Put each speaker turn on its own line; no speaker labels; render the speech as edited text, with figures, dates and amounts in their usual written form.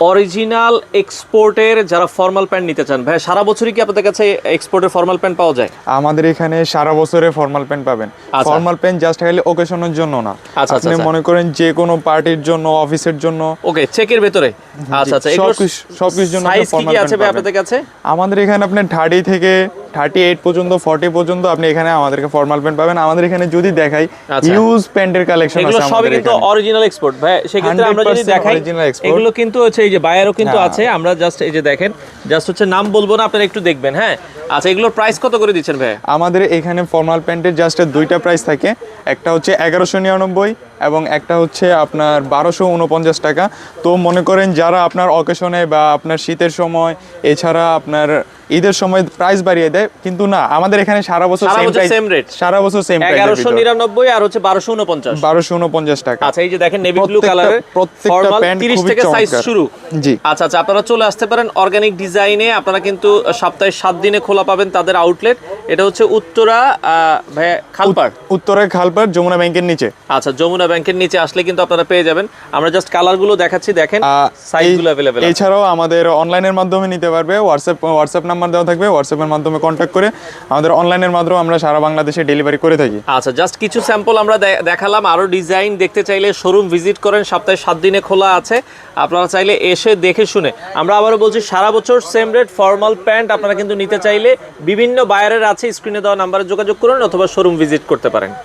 Original এক্সপোর্টের যারা formal pant নিতে চান ভাই, সারা বছরই কি আপনাদের কাছে এক্সপোর্টের ফর্মাল প্যান্ট পাওয়া যায়?
আমাদের এখানে সারা বছরে ফর্মাল প্যান্ট পাবেন। ফর্মাল প্যান্ট জাস্ট খালি ওকেশনের জন্য না, আপনি মনে করেন যে কোনো পার্টির জন্য, অফিসের জন্য।
ওকে, চেকের ভেতরে। আচ্ছা আচ্ছা, এগুলো
সবকিছুর জন্য
সাইজ কি আছে ভাই আপনাদের কাছে?
আমাদের এখানে আপনি 30 থেকে 38 পর্যন্ত, 40 পর্যন্ত আপনি এখানে আমাদেরকে ফর্মাল প্যান্ট পাবেন। আমাদের এখানে যদি দেখাই হিউজ প্যান্টের কালেকশন আছে।
এগুলো সবই কিন্তু অরিজিনাল এক্সপোর্ট ভাই। সেক্ষেত্রে আমরা যদি দেখাই এগুলো কিন্তু হচ্ছে এই যে বায়ারও কিন্তু আছে। আমরা জাস্ট এই যে দেখেন, জাস্ট হচ্ছে নাম বলবো না, আপনারা একটু দেখবেন। হ্যাঁ আচ্ছা, এগুলোর প্রাইস কত করে দিচ্ছেন ভাই?
আমাদের এখানে ফর্মাল প্যান্টের জাস্ট দুইটা প্রাইস থাকে, একটা হচ্ছে 1199 এবং একটা হচ্ছে আপনার 1249 টাকা। তো মনে করেন যারা আপনার অকেশনে বা আপনার শীতের সময়, এছাড়া আপনার ঈদের সময় প্রাইস বাড়িয়ে দেয়, কিন্তু না, আমাদের এখানে সারা বছর
সেম রেট,
সারা বছর সেম প্রাইস।
1199 আর হচ্ছে 1249
টাকা।
আচ্ছা, এই যে দেখেন নেভি ব্লু কালারের
প্রত্যেকটা প্যান্ট
30 থেকে সাইজ শুরু।
জি
আচ্ছা আচ্ছা, আপনারা চলে আসতে পারেন অর্গানিক ডিজাইনে। আপনারা কিন্তু সপ্তাহে 7 দিনে খোলা পাবেন তাদের আউটলেট। এটা হচ্ছে উত্তরা ভাই খালপাড়,
উত্তরা খালপাড়, যমুনা ব্যাংকের নিচে।
আচ্ছা, যমুনা ব্যাংকের নিচে আসলে কিন্তু আপনারা পেয়ে যাবেন। আমরা জাস্ট কালারগুলো দেখাচ্ছি, দেখেন সাইজগুলো अवेलेबल আছে।
এছাড়াও আমাদের অনলাইনের মাধ্যমে নিতে পারবে। হোয়াটসঅ্যাপ নাম্বার দেওয়া থাকবে, হোয়াটসঅ্যাপের মাধ্যমে কন্ট্যাক্ট করে আমাদের অনলাইনের মাধ্যমে আমরা সারা বাংলাদেশে ডেলিভারি করে থাকি।
আচ্ছা, জাস্ট কিছু স্যাম্পল আমরা দেখালাম। আরো ডিজাইন দেখতে চাইলে শোরুম ভিজিট করেন, সপ্তাহে 7 দিনে খোলা আছে। আপনারা চাইলে এসে দেখে শুনে, আমরা আবারও বলছি সারা বছর সেম রেট ফর্মাল প্যান্ট আপনারা কিন্তু নিতে চাইলে বিভিন্ন বায়ারের আছে, স্ক্রিনে দেওয়া নাম্বারে যোগাযোগ করুন অথবা শোরুম ভিজিট করতে পারেন।